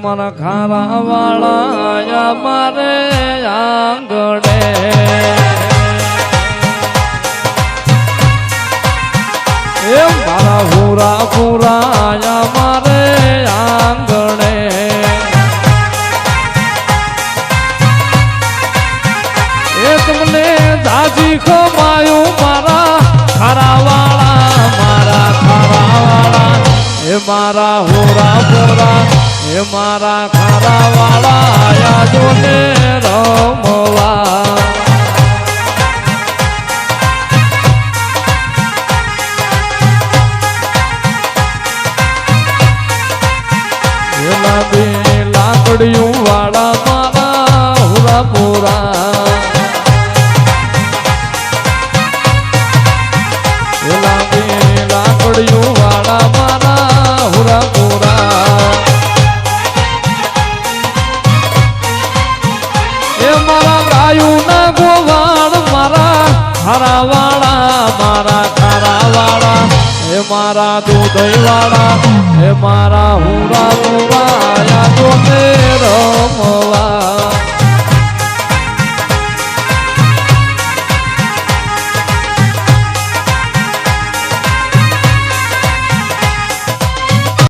મારા ખારા વાળા મારે આંગણે મારા પૂરા પૂરા મારે આંગણે એ તમને દાજી ખમાયું મારા ખારા વાળા એ મારા હોરા બોરા એ મારા ખારા વાળા જોને રમવા લાકડિયું વાળા મારા હોરા બોરા લાકડિયું વાળા મારા હોરા બોરા એ મારા ગાયું ના ગોવાળ મારા ખારા વાળા એ મારા દૂધઈ વાળા એ મારા હુરા બોરા યા તો રમવા